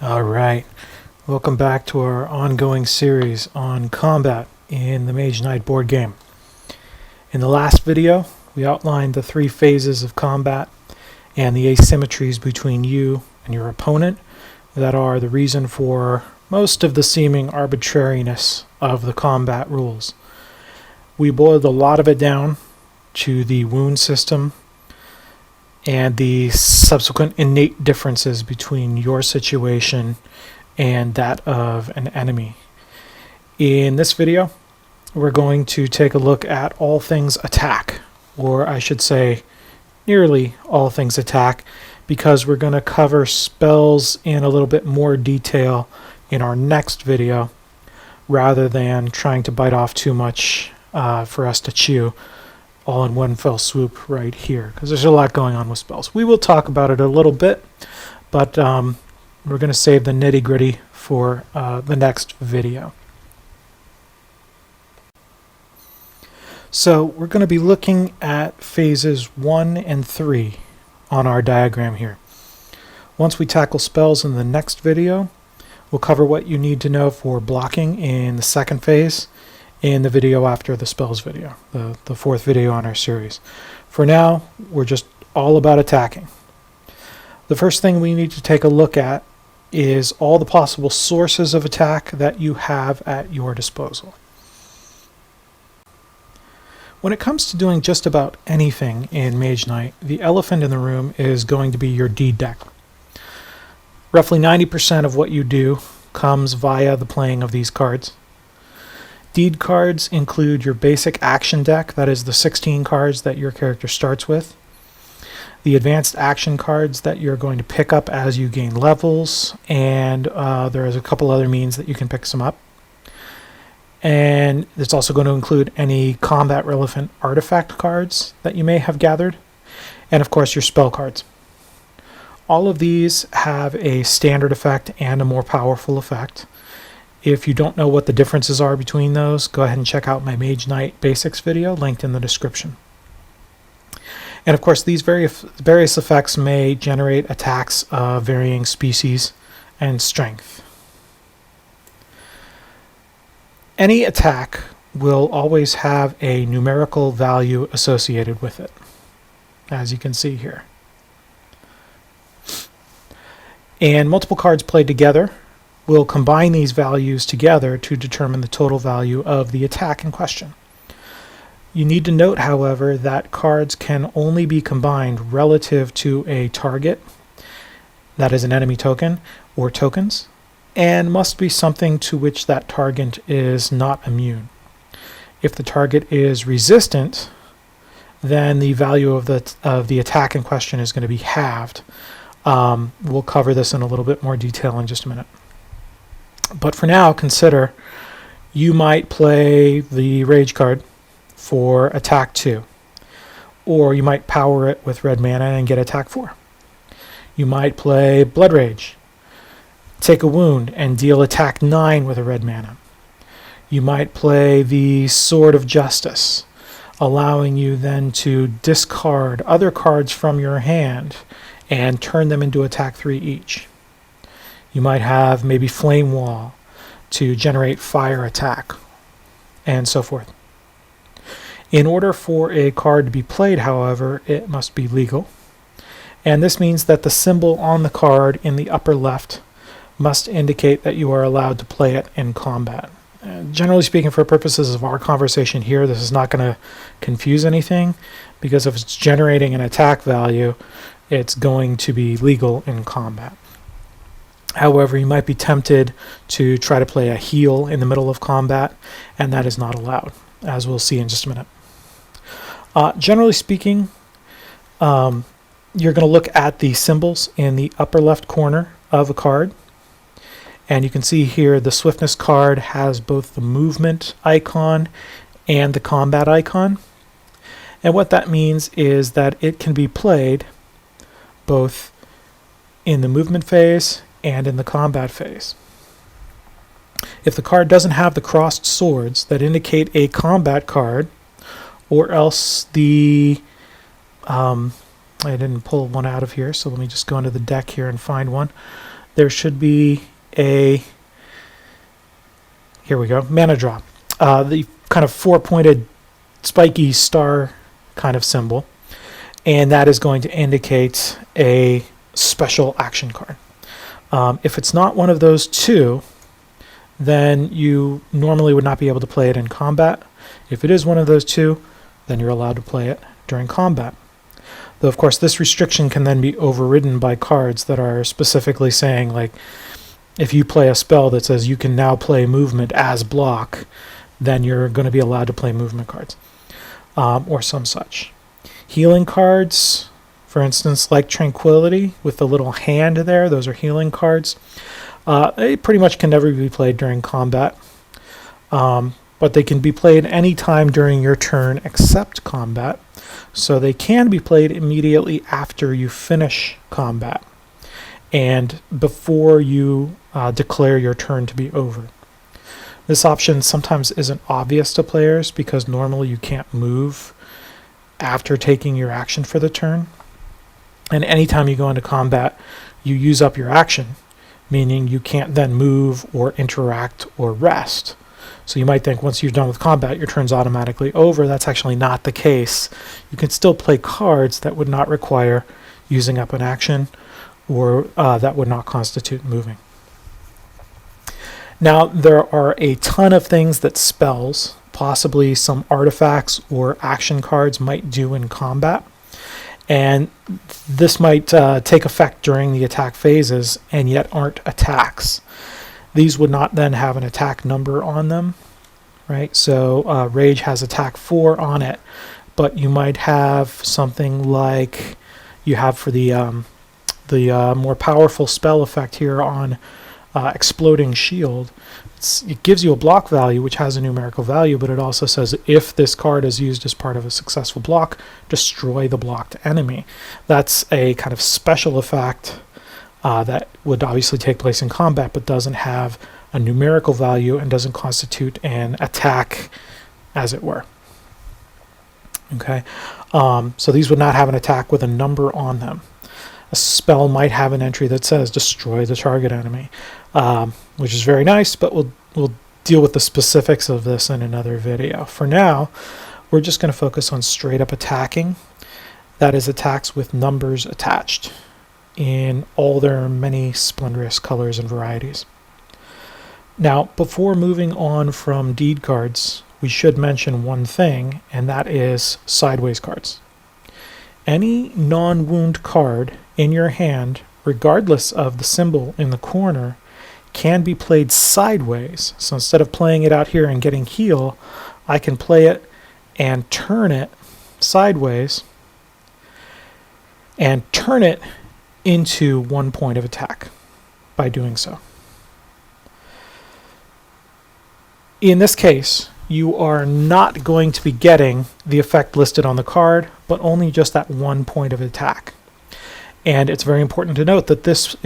All right, welcome back to our ongoing series on combat in the Mage Knight board game. In the last video, we outlined the three phases of combat and the asymmetries between you and your opponent that are the reason for most of the seeming arbitrariness of the combat rules. We boiled a lot of it down to the wound system and the subsequent innate differences between your situation and that of an enemy. In this video, we're going to take a look at all things attack, or I should say nearly all things attack, because we're going to cover spells in a little bit more detail in our next video rather than trying to bite off too much for us to chew all in one fell swoop right here, because there's a lot going on with spells. We will talk about it a little bit, but we're going to save the nitty-gritty for the next video. So we're going to be looking at phases 1 and 3 on our diagram here. Once we tackle spells in the next video, we'll cover what you need to know for blocking in the second phase in the video after the spells video, the fourth video on our series. For now, we're just all about attacking. The first thing we need to take a look at is all the possible sources of attack that you have at your disposal. When it comes to doing just about anything in Mage Knight, the elephant in the room is going to be your deed deck. Roughly 90% of what you do comes via the playing of these cards. Deed cards include your basic action deck, that is the 16 cards that your character starts with. The advanced action cards that you're going to pick up as you gain levels, and there is a couple other means that you can pick some up. And it's also going to include any combat relevant artifact cards that you may have gathered, and of course your spell cards. All of these have a standard effect and a more powerful effect. If you don't know what the differences are between those, go ahead and check out my Mage Knight Basics video linked in the description. And of course, these various effects may generate attacks of varying species and strength. Any attack will always have a numerical value associated with it, as you can see here. And multiple cards played together will combine these values together to determine the total value of the attack in question. You need to note, however, that cards can only be combined relative to a target, that is an enemy token or tokens, and must be something to which that target is not immune. If the target is resistant, then the value of the attack in question is going to be halved. We'll cover this in a little bit more detail in just a minute. But for now, consider you might play the Rage card for attack 2. Or you might power it with red mana and get attack 4. You might play Blood Rage, take a wound, and deal attack 9 with a red mana. You might play the Sword of Justice, allowing you then to discard other cards from your hand and turn them into attack 3 each. You might have maybe Flame Wall to generate fire attack, and so forth. In order for a card to be played, however, it must be legal. And this means that the symbol on the card in the upper left must indicate that you are allowed to play it in combat. Generally speaking, for purposes of our conversation here, this is not going to confuse anything, because if it's generating an attack value, it's going to be legal in combat. However, you might be tempted to try to play a heal in the middle of combat, and that is not allowed, as we'll see in just a minute. Generally speaking, you're going to look at the symbols in the upper left corner of a card, and you can see here the Swiftness card has both the movement icon and the combat icon. And what that means is that it can be played both in the movement phase and in the combat phase. If the card doesn't have the crossed swords that indicate a combat card, or else the I didn't pull one out of here, so let me just go into the deck here and find one. there should be a, here we go, mana draw. The kind of 4-pointed spiky star kind of symbol, and that is going to indicate a special action card. If it's not one of those two, then you normally would not be able to play it in combat. If it is one of those two, then you're allowed to play it during combat. Though, of course, this restriction can then be overridden by cards that are specifically saying, like, if you play a spell that says you can now play movement as block, then you're going to be allowed to play movement cards, or some such. Healing cards, for instance, like Tranquility with the little hand there, those are healing cards. They pretty much can never be played during combat, but they can be played any time during your turn except combat, so they can be played immediately after you finish combat and before you declare your turn to be over. This option sometimes isn't obvious to players because normally you can't move after taking your action for the turn, and anytime you go into combat you use up your action, meaning you can't then move or interact or rest. So you might think once you're done with combat, your turn's automatically over. That's actually not the case. You can still play cards that would not require using up an action, or that would not constitute moving. Now, there are a ton of things that spells, possibly some artifacts or action cards, might do in combat. And this might take effect during the attack phases and yet aren't attacks. These would not then have an attack number on them, right? So Rage has attack 4 on it, but you might have something like you have for the more powerful spell effect here on Exploding Shield. It gives you a block value, which has a numerical value, but it also says if this card is used as part of a successful block, destroy the blocked enemy. That's a kind of special effect that would obviously take place in combat, but doesn't have a numerical value and doesn't constitute an attack, as it were. Okay, so these would not have an attack with a number on them. A spell might have an entry that says destroy the target enemy, which is very nice, but we'll deal with the specifics of this in another video. For now, we're just going to focus on straight up attacking. That is attacks with numbers attached in all their many splendorous colors and varieties. Now, before moving on from deed cards, we should mention one thing, and that is sideways cards. Any non-wound card in your hand, regardless of the symbol in the corner, can be played sideways. So instead of playing it out here and getting heal, I can play it and turn it sideways and turn it into 1 point of attack by doing so. In this case, you are not going to be getting the effect listed on the card, but only just that 1 point of attack. And it's very important to note that this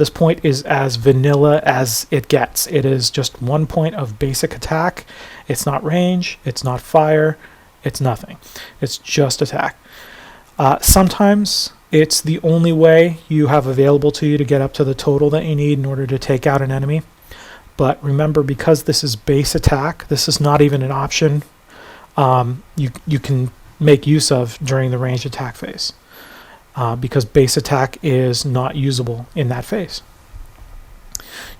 point is as vanilla as it gets. It is just 1 point of basic attack. It's not range, it's not fire, it's nothing. It's just attack. Sometimes it's the only way you have available to you to get up to the total that you need in order to take out an enemy. But remember, because this is base attack, this is not even an option you can make use of during the ranged attack phase. Because base attack is not usable in that phase.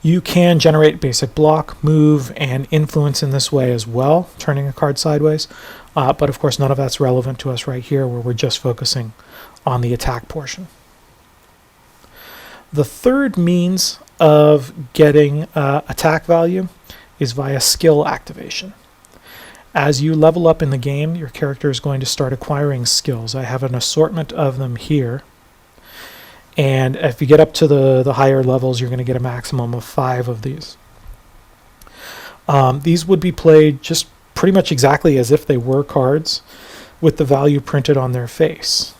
You can generate basic block, move, and influence in this way as well, turning a card sideways. But of course, none of that's relevant to us right here, where we're just focusing on the attack portion. The third means of getting attack value is via skill activation. As you level up in the game, your character is going to start acquiring skills. I have an assortment of them here. And if you get up to the higher levels, you're going to get a maximum of 5 of these. These would be played just pretty much exactly as if they were cards, with the value printed on their face.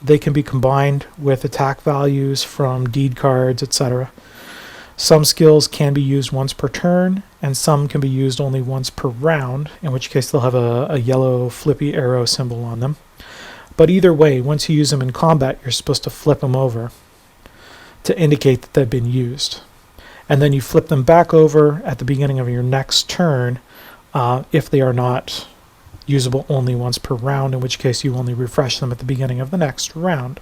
They can be combined with attack values from deed cards, etc. Some skills can be used once per turn, and some can be used only once per round, in which case they'll have a yellow flippy arrow symbol on them. But either way, once you use them in combat, you're supposed to flip them over. to indicate that they've been used. And then you flip them back over at the beginning of your next turn if they are not usable only once per round, in which case you only refresh them at the beginning of the next round.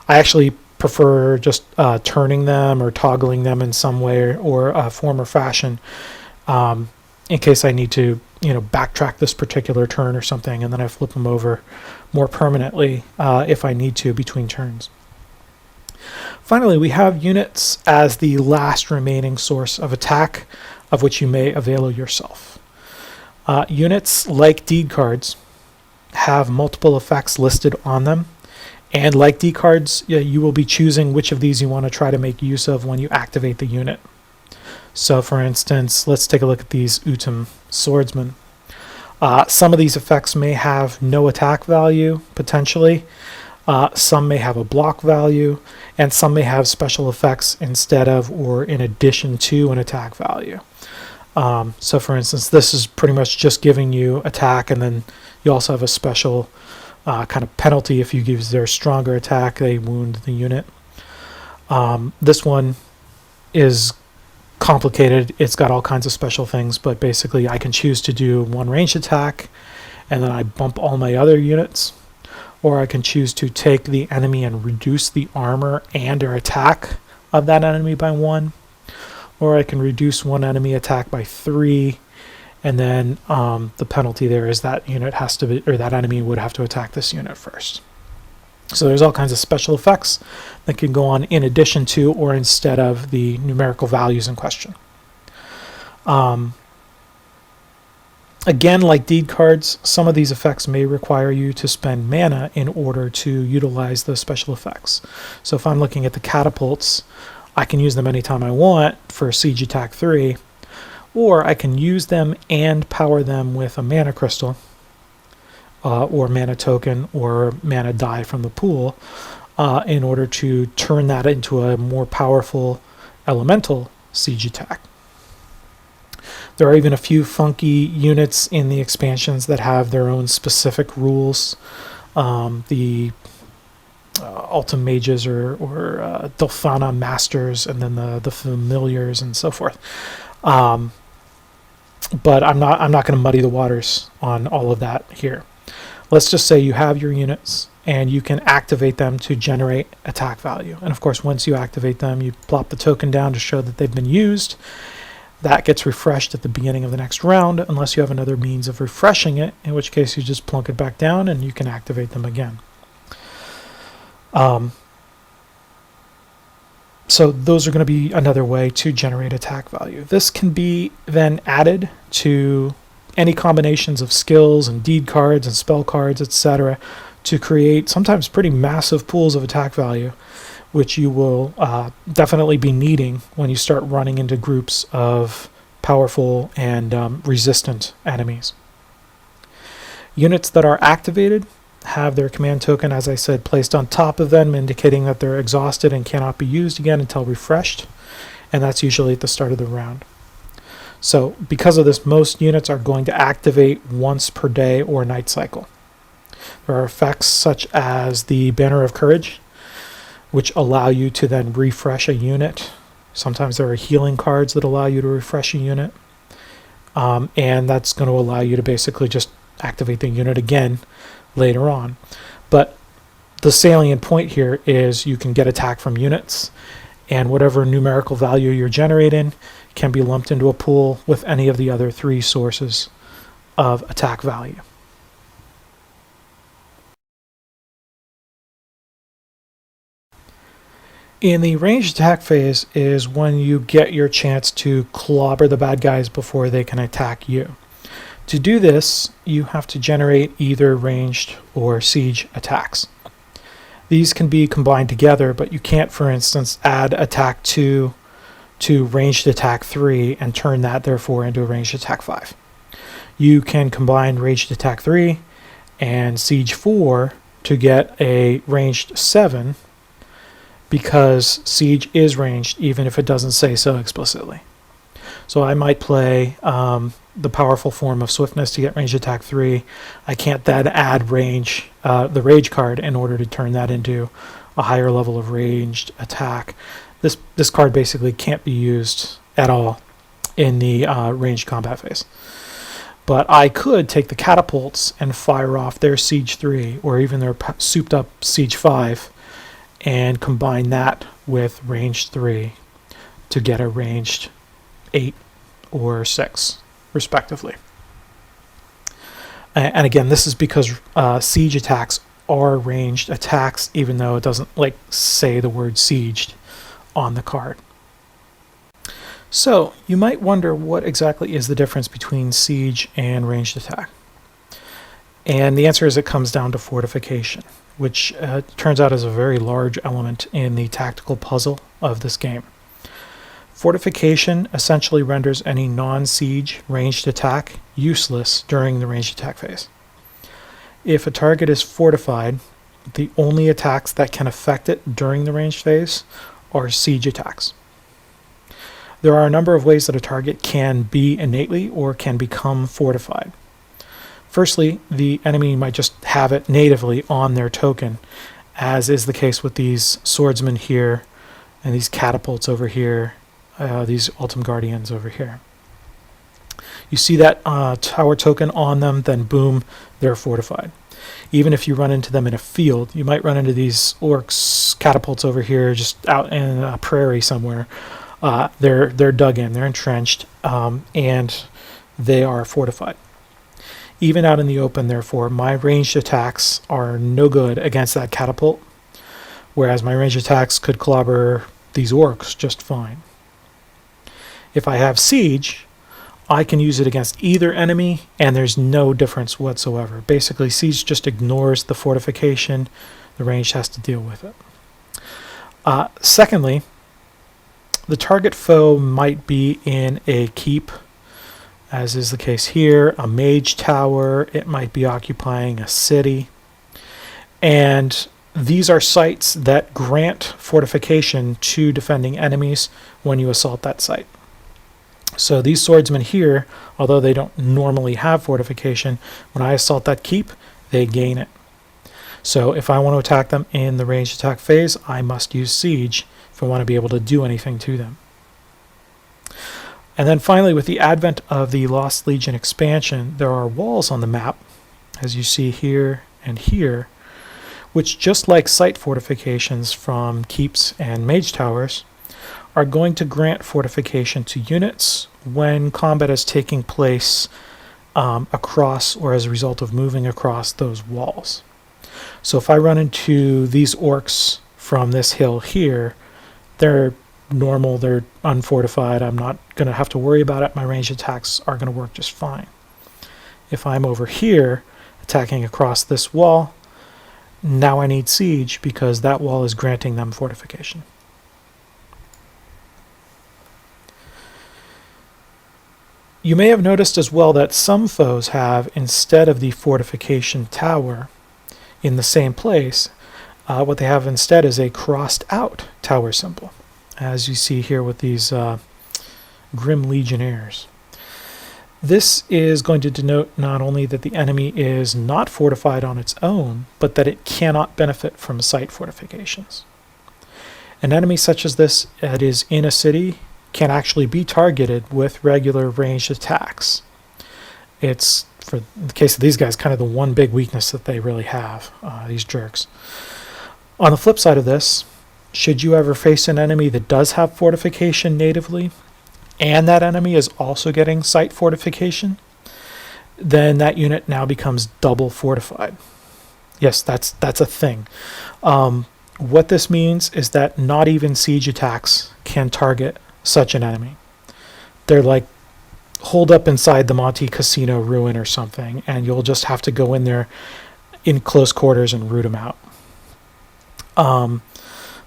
I actually prefer just turning them or toggling them in some way or form or fashion in case I need to backtrack this particular turn or something, and then I flip them over more permanently if I need to between turns. Finally, we have units as the last remaining source of attack of which you may avail yourself. Units like deed cards have multiple effects listed on them, and like deed cards, you will be choosing which of these you want to try to make use of when you activate the unit. So for instance, let's take a look at these Utum swordsmen. Some of these effects may have no attack value, potentially. Some may have a block value, and some may have special effects instead of or in addition to an attack value. So for instance, this is pretty much just giving you attack, and then you also have a special kind of penalty if you use their stronger attack, they wound the unit. This one is complicated. It's got all kinds of special things, but basically I can choose to do one ranged attack, and then I bump all my other units. Or I can choose to take the enemy and reduce the armor and or attack of that enemy by 1. Or I can reduce one enemy attack by 3, and then the penalty there is that unit has to be, or that enemy would have to attack this unit first. So there's all kinds of special effects that can go on in addition to or instead of the numerical values in question. Again, like deed cards, some of these effects may require you to spend mana in order to utilize those special effects. So if I'm looking at the catapults, I can use them anytime I want for Siege Attack 3, or I can use them and power them with a mana crystal, or mana token, or mana die from the pool, in order to turn that into a more powerful elemental siege attack. There are even a few funky units in the expansions that have their own specific rules. The Ultim Mages or Dolphana Masters, and then the Familiars and so forth. But I'm not going to muddy the waters on all of that here. Let's just say you have your units and you can activate them to generate attack value. And of course, once you activate them, you plop the token down to show that they've been used. That gets refreshed at the beginning of the next round, unless you have another means of refreshing it, in which case you just plunk it back down and you can activate them again. So those are going to be another way to generate attack value. This can be then added to any combinations of skills and deed cards and spell cards, etc., to create sometimes pretty massive pools of attack value, which you will definitely be needing when you start running into groups of powerful and resistant enemies. Units that are activated have their command token, as I said, placed on top of them, indicating that they're exhausted and cannot be used again until refreshed, and that's usually at the start of the round. So because of this, most units are going to activate once per day or night cycle. There are effects such as the Banner of Courage, which allow you to then refresh a unit. Sometimes there are healing cards that allow you to refresh a unit, and that's going to allow you to basically just activate the unit again later on. But the salient point here is you can get attack from units, and whatever numerical value you're generating can be lumped into a pool with any of the other three sources of attack value. In the ranged attack phase is when you get your chance to clobber the bad guys before they can attack you. To do this, you have to generate either ranged or siege attacks. These can be combined together, but you can't, for instance, add attack 2 to ranged attack 3 and turn that, therefore, into a ranged attack 5. You can combine ranged attack 3 and siege 4 to get a ranged 7, because siege is ranged even if it doesn't say so explicitly. So I might play the powerful form of swiftness to get ranged attack 3. I can't then add range, the rage card, in order to turn that into a higher level of ranged attack. This card basically can't be used at all in the ranged combat phase. But I could take the catapults and fire off their Siege 3 or even their souped up Siege 5 and combine that with ranged 3 to get a ranged 8 or 6 respectively. And again, this is because siege attacks are ranged attacks, even though it doesn't say the word sieged on the card. So you might wonder what exactly is the difference between siege and ranged attack. And the answer is it comes down to fortification, which turns out is a very large element in the tactical puzzle of this game. Fortification essentially renders any non-siege ranged attack useless during the ranged attack phase. If a target is fortified, the only attacks that can affect it during the ranged phase are siege attacks. There are a number of ways that a target can be innately or can become fortified. Firstly, the enemy might just have it natively on their token, as is the case with these swordsmen here and these catapults over here, these Ultim Guardians over here. You see that tower token on them, then boom, they're fortified. Even if you run into them in a field, you might run into these orcs catapults over here just out in a prairie somewhere. They're dug in, they're entrenched, and they are fortified. Even out in the open, therefore, my ranged attacks are no good against that catapult, whereas my ranged attacks could clobber these orcs just fine. If I have siege, I can use it against either enemy, and there's no difference whatsoever. Basically, siege just ignores the fortification. The ranged has to deal with it. Secondly, the target foe might be in a keep, as is the case here, a mage tower. It might be occupying a city. And these are sites that grant fortification to defending enemies when you assault that site. So these swordsmen here, although they don't normally have fortification, when I assault that keep, they gain it. So if I want to attack them in the ranged attack phase, I must use siege if I want to be able to do anything to them. And then finally, with the advent of the Lost Legion expansion, there are walls on the map, as you see here and here, which, just like site fortifications from keeps and mage towers, are going to grant fortification to units when combat is taking place across or as a result of moving across those walls. So if I run into these orcs from this hill here, they're normal, they're unfortified, I'm not going to have to worry about it, my ranged attacks are going to work just fine. If I'm over here attacking across this wall, now I need siege because that wall is granting them fortification. You may have noticed as well that some foes have, instead of the fortification tower in the same place, what they have instead is a crossed out tower symbol, as you see here with these Grim Legionnaires. This is going to denote not only that the enemy is not fortified on its own, but that it cannot benefit from site fortifications. An enemy such as this that is in a city can actually be targeted with regular ranged attacks. It's, for the case of these guys, kind of the one big weakness that they really have, these jerks. On the flip side of this, should you ever face an enemy that does have fortification natively, and that enemy is also getting site fortification, then that unit now becomes double fortified. Yes, that's a thing. What this means is that not even siege attacks can target such an enemy. They're like holed up inside the Monte Casino ruin or something, and you'll just have to go in there in close quarters and root them out.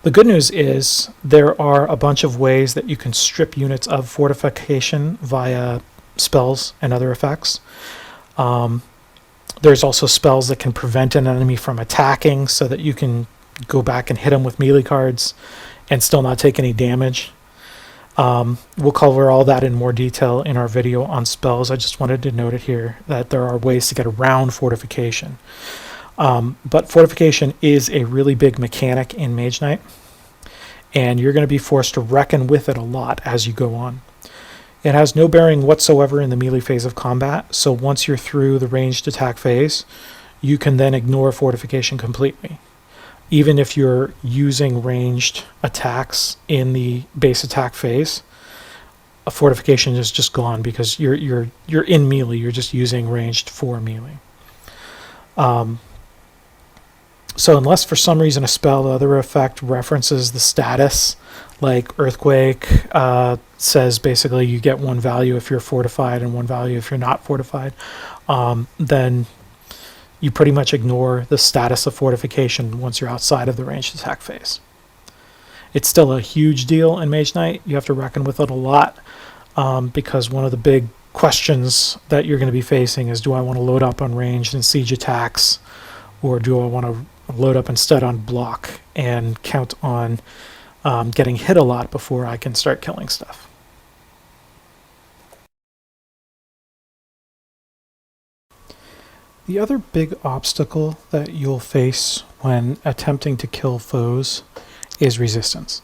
The good news is there are a bunch of ways that you can strip units of fortification via spells and other effects. There's also spells that can prevent an enemy from attacking so that you can go back and hit them with melee cards and still not take any damage. We'll cover all that in more detail in our video on spells. I just wanted to note it here that there are ways to get around Fortification. But Fortification is a really big mechanic in Mage Knight, and you're going to be forced to reckon with it a lot as you go on. It has no bearing whatsoever in the melee phase of combat, so once you're through the ranged attack phase, you can then ignore Fortification completely. Even if you're using ranged attacks in the base attack phase, a Fortification is just gone because you're in melee. You're just using ranged for melee. So unless for some reason a spell or other effect references the status, like Earthquake says basically you get one value if you're fortified and one value if you're not fortified, then you pretty much ignore the status of Fortification once you're outside of the ranged attack phase. It's still a huge deal in Mage Knight. You have to reckon with it a lot because one of the big questions that you're going to be facing is, do I want to load up on ranged and siege attacks, or do I want to load up instead on block and count on getting hit a lot before I can start killing stuff? The other big obstacle that you'll face when attempting to kill foes is resistance.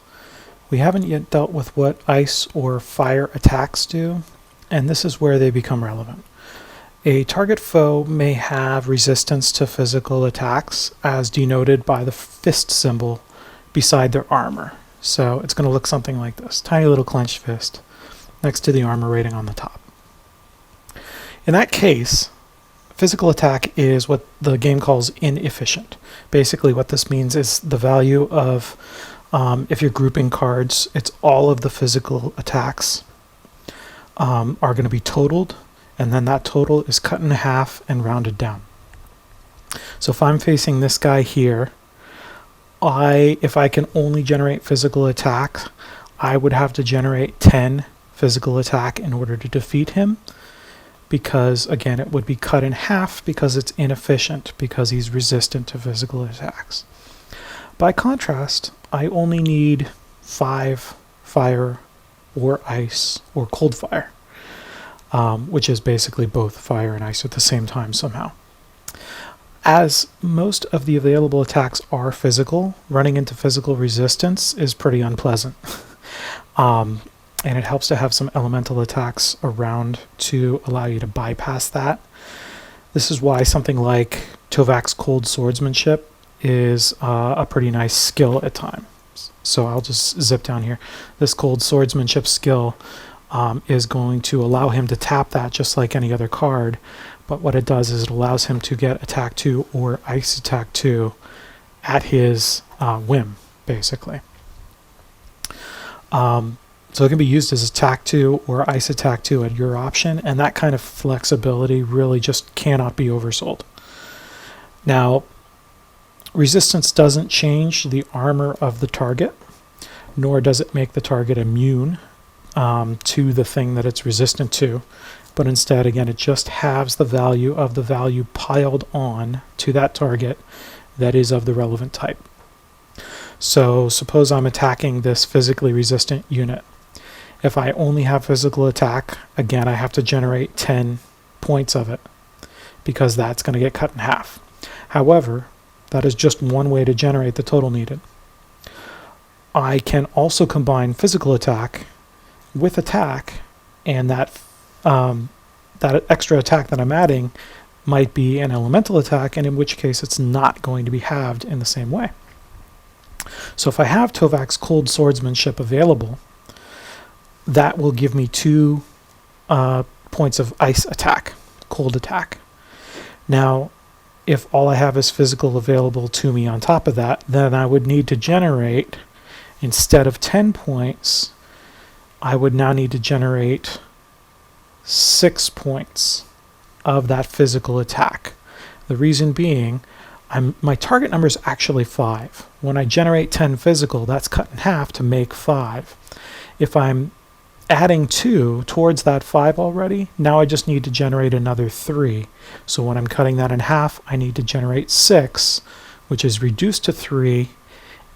We haven't yet dealt with what ice or fire attacks do, and this is where they become relevant. A target foe may have resistance to physical attacks as denoted by the fist symbol beside their armor. So it's going to look something like this, tiny little clenched fist next to the armor rating on the top. In that case, physical attack is what the game calls inefficient. Basically what this means is the value of, if you're grouping cards, it's all of the physical attacks are going to be totaled, and then that total is cut in half and rounded down. So if I'm facing this guy here, if I can only generate physical attack, I would have to generate 10 physical attack in order to defeat him, because again it would be cut in half because it's inefficient, because he's resistant to physical attacks. By contrast, I only need 5 fire or ice or cold fire, which is basically both fire and ice at the same time somehow. As most of the available attacks are physical, running into physical resistance is pretty unpleasant. And it helps to have some elemental attacks around to allow you to bypass that. This is why something like Tovak's Cold Swordsmanship is a pretty nice skill at times. So I'll just zip down here. This Cold Swordsmanship skill is going to allow him to tap that just like any other card, but what it does is it allows him to get attack 2 or ice attack 2 at his whim, basically. So it can be used as attack 2 or ice attack 2 at your option, and that kind of flexibility really just cannot be oversold. Now, resistance doesn't change the armor of the target, nor does it make the target immune to the thing that it's resistant to, but instead, again, it just halves the value of the value piled on to that target that is of the relevant type. So suppose I'm attacking this physically resistant unit. If I only have physical attack, again, I have to generate 10 points of it, because that's going to get cut in half. However, that is just one way to generate the total needed. I can also combine physical attack with attack, and that extra attack that I'm adding might be an elemental attack, and in which case it's not going to be halved in the same way. So if I have Tovak's Cold Swordsmanship available, that will give me 2 points of ice attack, cold attack. Now, if all I have is physical available to me on top of that, then I would need to generate, instead of 10 points, I would now need to generate 6 points of that physical attack. The reason being, my target number is actually 5. When I generate 10 physical, that's cut in half to make 5. If I'm adding 2 towards that 5 already, now I just need to generate another 3. So when I'm cutting that in half, I need to generate 6, which is reduced to 3,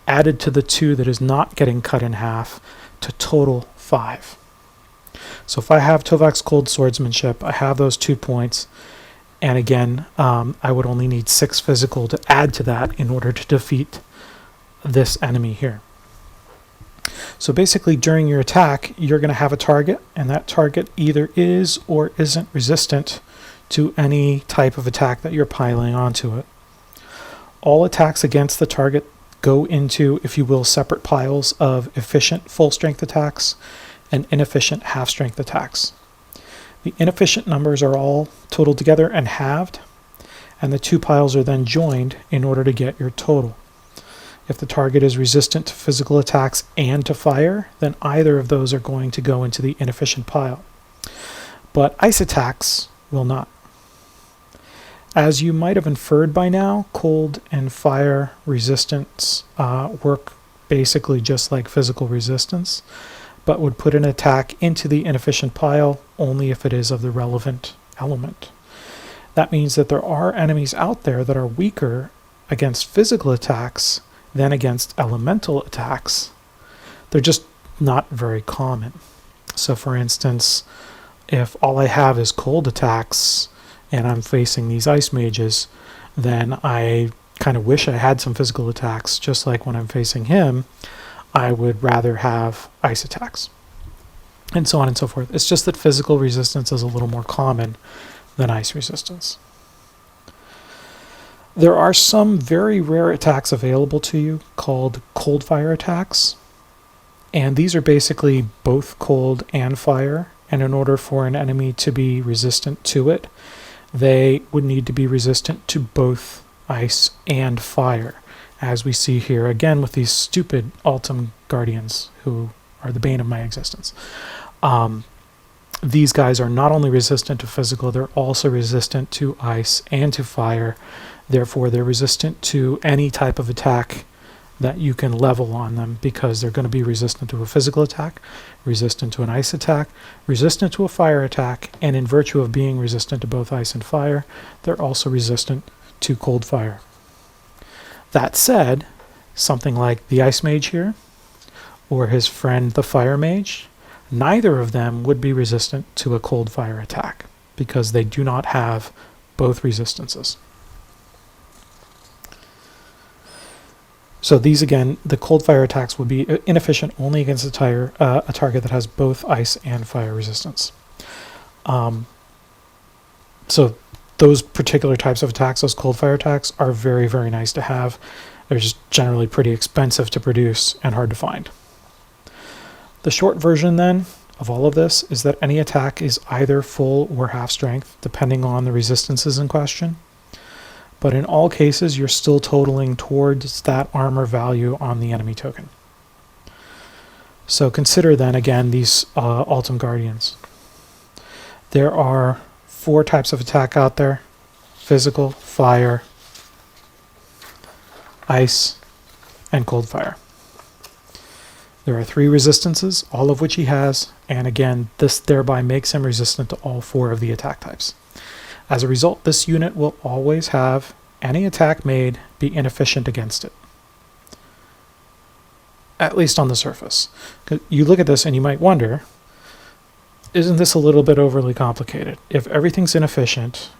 added to the 2 that is not getting cut in half, to total 5. So if I have Tovak's Cold Swordsmanship, I have those 2 points, and again, I would only need 6 physical to add to that in order to defeat this enemy here. So basically, during your attack, you're going to have a target, and that target either is or isn't resistant to any type of attack that you're piling onto it. All attacks against the target go into, if you will, separate piles of efficient full-strength attacks and inefficient half-strength attacks. The inefficient numbers are all totaled together and halved, and the 2 piles are then joined in order to get your total. If the target is resistant to physical attacks and to fire, then either of those are going to go into the inefficient pile. But ice attacks will not. As you might have inferred by now, cold and fire resistance work basically just like physical resistance, but would put an attack into the inefficient pile only if it is of the relevant element. That means that there are enemies out there that are weaker against physical attacks than against elemental attacks. They're just not very common. So for instance, if all I have is cold attacks and I'm facing these ice mages, then I kind of wish I had some physical attacks. Just like when I'm facing him, I would rather have ice attacks, and so on and so forth. It's just that physical resistance is a little more common than ice resistance. There are some very rare attacks available to you called cold fire attacks, and these are basically both cold and fire, and in order for an enemy to be resistant to it, they would need to be resistant to both ice and fire, as we see here again with these stupid Altum Guardians who are the bane of my existence. These guys are not only resistant to physical, they're also resistant to ice and to fire. Therefore, they're resistant to any type of attack that you can level on them, because they're going to be resistant to a physical attack, resistant to an ice attack, resistant to a fire attack, and in virtue of being resistant to both ice and fire, they're also resistant to cold fire. That said, something like the Ice Mage here, or his friend the Fire Mage, neither of them would be resistant to a cold fire attack, because they do not have both resistances. So these, again, the cold fire attacks would be inefficient only against a target that has both ice and fire resistance. So those particular types of attacks, those cold fire attacks, are very, very nice to have. They're just generally pretty expensive to produce and hard to find. The short version, then, of all of this is that any attack is either full or half strength, depending on the resistances in question. But in all cases, you're still totaling towards that armor value on the enemy token. So consider then, again, these Altum Guardians. There are 4 types of attack out there: physical, fire, ice, and cold fire. There are 3 resistances, all of which he has, and again, this thereby makes him resistant to all 4 of the attack types. As a result, this unit will always have any attack made be inefficient against it. At least on the surface. You look at this and you might wonder, isn't this a little bit overly complicated? If everything's inefficient,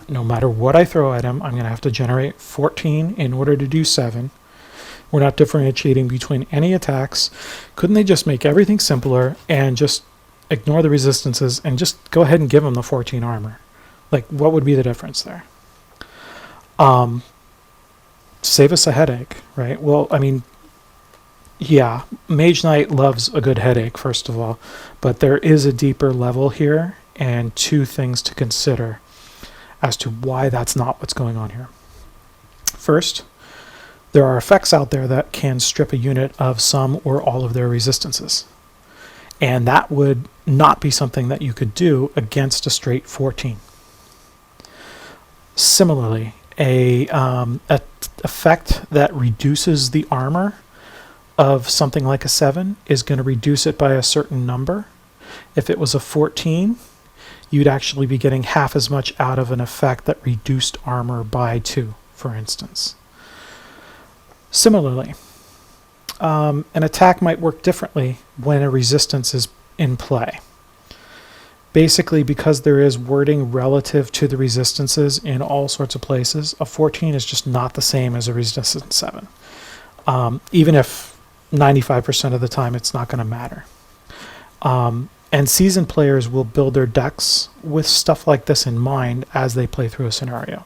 no matter what I throw at him, I'm going to have to generate 14 in order to do 7. We're not differentiating between any attacks. Couldn't they just make everything simpler and just ignore the resistances and just go ahead and give him the 14 armor? Like, what would be the difference there? Save us a headache, right? Well, I mean, yeah, Mage Knight loves a good headache, first of all, but there is a deeper level here and 2 things to consider as to why that's not what's going on here. First, there are effects out there that can strip a unit of some or all of their resistances, and that would not be something that you could do against a straight 14. Similarly, a effect that reduces the armor of something like a 7 is going to reduce it by a certain number. If it was a 14, you'd actually be getting half as much out of an effect that reduced armor by 2, for instance. Similarly, an attack might work differently when a resistance is in play. Basically, because there is wording relative to the resistances in all sorts of places, a 14 is just not the same as a resistance 7. Even if 95% of the time it's not going to matter. And seasoned players will build their decks with stuff like this in mind as they play through a scenario.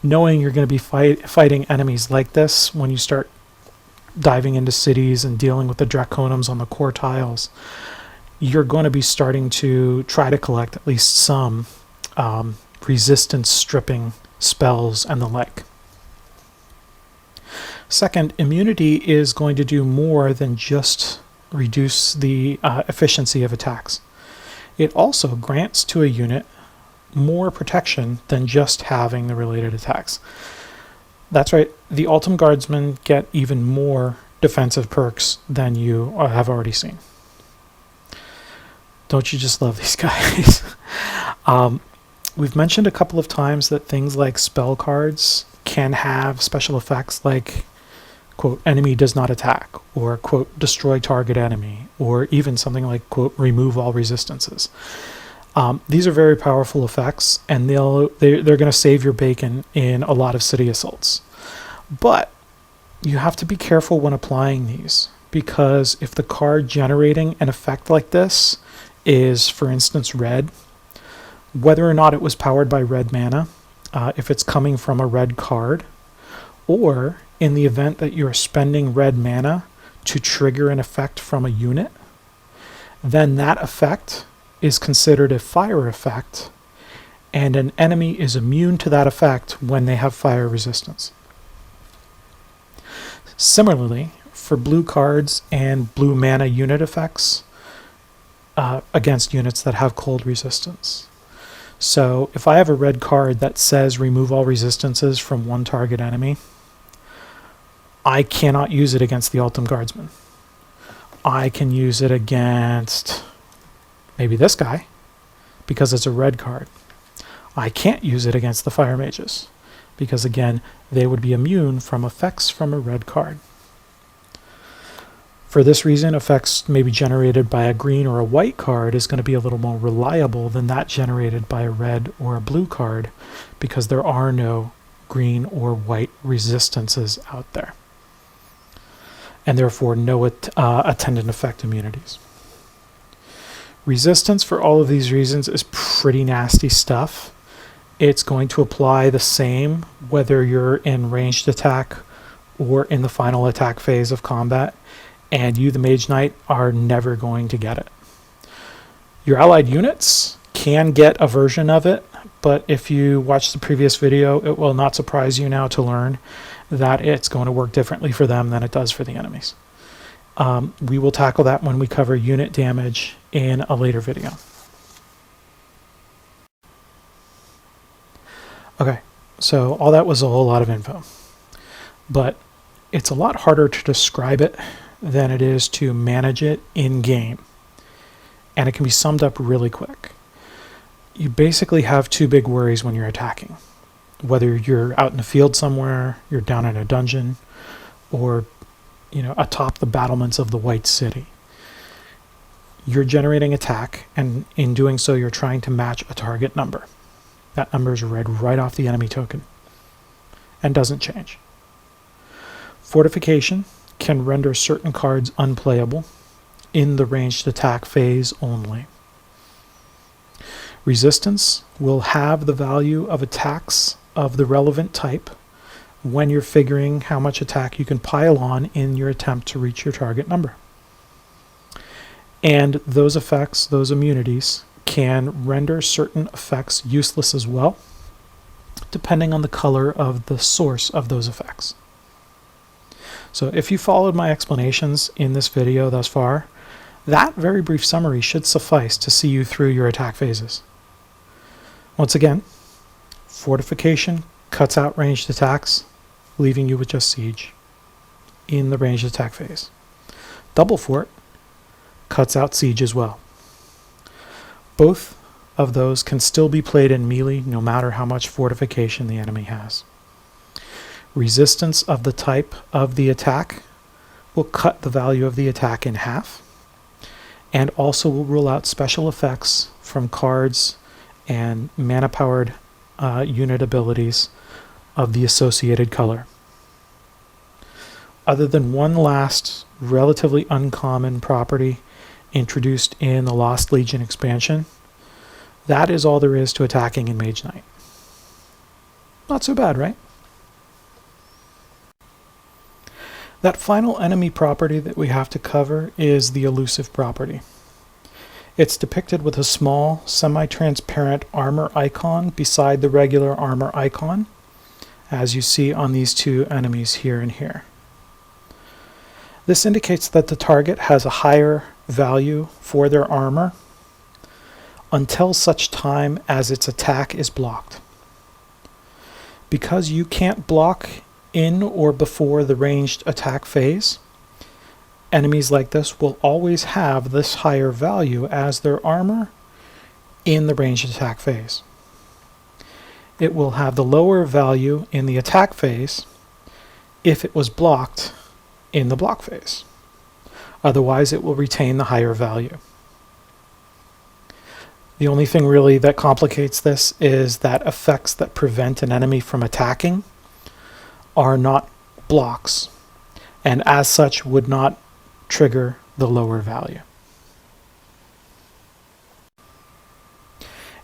Knowing you're going to be fighting enemies like this when you start diving into cities and dealing with the Draconums on the core tiles, you're going to be starting to try to collect at least some resistance stripping spells and the like. Second, immunity is going to do more than just reduce the efficiency of attacks. It also grants to a unit more protection than just having the related attacks. That's right, the Ultim Guardsmen get even more defensive perks than you have already seen. Don't you just love these guys? We've mentioned a couple of times that things like spell cards can have special effects like, quote, enemy does not attack, or, quote, destroy target enemy, or even something like, quote, remove all resistances. These are very powerful effects, and they're going to save your bacon in a lot of city assaults. But you have to be careful when applying these, because if the card generating an effect like this is, for instance, red, whether or not it was powered by red mana, if it's coming from a red card, or in the event that you're spending red mana to trigger an effect from a unit, then that effect is considered a fire effect, and an enemy is immune to that effect when they have fire resistance. Similarly, for blue cards and blue mana unit effects against units that have cold resistance. So if I have a red card that says remove all resistances from one target enemy, I cannot use it against the Ultim Guardsman. I can use it against maybe this guy because it's a red card. I can't use it against the Fire Mages because, again, they would be immune from effects from a red card. For this reason, effects maybe generated by a green or a white card is going to be a little more reliable than that generated by a red or a blue card because there are no green or white resistances out there, and therefore no attendant effect immunities. Resistance, for all of these reasons, is pretty nasty stuff. It's going to apply the same whether you're in ranged attack or in the final attack phase of combat, and you, the Mage Knight, are never going to get it. Your allied units can get a version of it, but if you watch the previous video, it will not surprise you now to learn that it's going to work differently for them than it does for the enemies. We will tackle that when we cover unit damage in a later video. Okay, so all that was a whole lot of info, but it's a lot harder to describe it than it is to manage it in-game, and it can be summed up really quick. You basically have two big worries when you're attacking. Whether you're out in the field somewhere, you're down in a dungeon, or atop the battlements of the White City. You're generating attack, and in doing so, you're trying to match a target number. That number is read right off the enemy token and doesn't change. Fortification can render certain cards unplayable in the ranged attack phase only. Resistance will have the value of attacks of the relevant type when you're figuring how much attack you can pile on in your attempt to reach your target number. And those effects, those immunities, can render certain effects useless as well, depending on the color of the source of those effects. So if you followed my explanations in this video thus far, that very brief summary should suffice to see you through your attack phases. Once again, Fortification cuts out ranged attacks, leaving you with just Siege in the ranged attack phase. Double Fort cuts out Siege as well. Both of those can still be played in melee no matter how much fortification the enemy has. Resistance of the type of the attack will cut the value of the attack in half, and also will rule out special effects from cards and mana-powered unit abilities of the associated color. Other than one last relatively uncommon property introduced in the Lost Legion expansion, that is all there is to attacking in Mage Knight. Not so bad, right? That final enemy property that we have to cover is the elusive property. It's depicted with a small, semi-transparent armor icon beside the regular armor icon, as you see on these two enemies here and here. This indicates that the target has a higher value for their armor until such time as its attack is blocked. Because you can't block in or before the ranged attack phase, enemies like this will always have this higher value as their armor in the ranged attack phase. It will have the lower value in the attack phase if it was blocked in the block phase. Otherwise, it will retain the higher value. The only thing really that complicates this is that effects that prevent an enemy from attacking are not blocks, and as such would not trigger the lower value.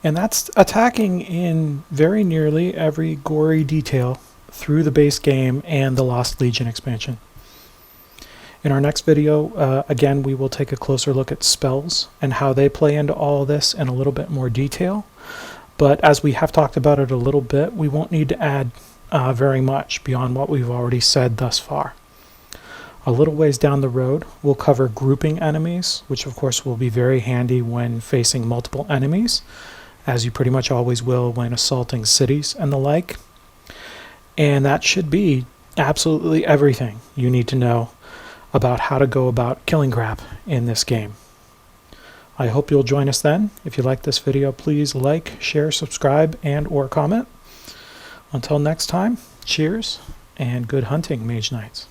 And that's attacking in very nearly every gory detail through the base game and the Lost Legion expansion. In our next video, again, we will take a closer look at spells and how they play into all this in a little bit more detail. But as we have talked about it a little bit, we won't need to add very much beyond what we've already said thus far. A little ways down the road, we'll cover grouping enemies, which of course will be very handy when facing multiple enemies, as you pretty much always will when assaulting cities and the like. And that should be absolutely everything you need to know about how to go about killing crap in this game. I hope you'll join us then. If you like this video, please like, share, subscribe, and or comment. Until next time, cheers and good hunting, Mage Knights.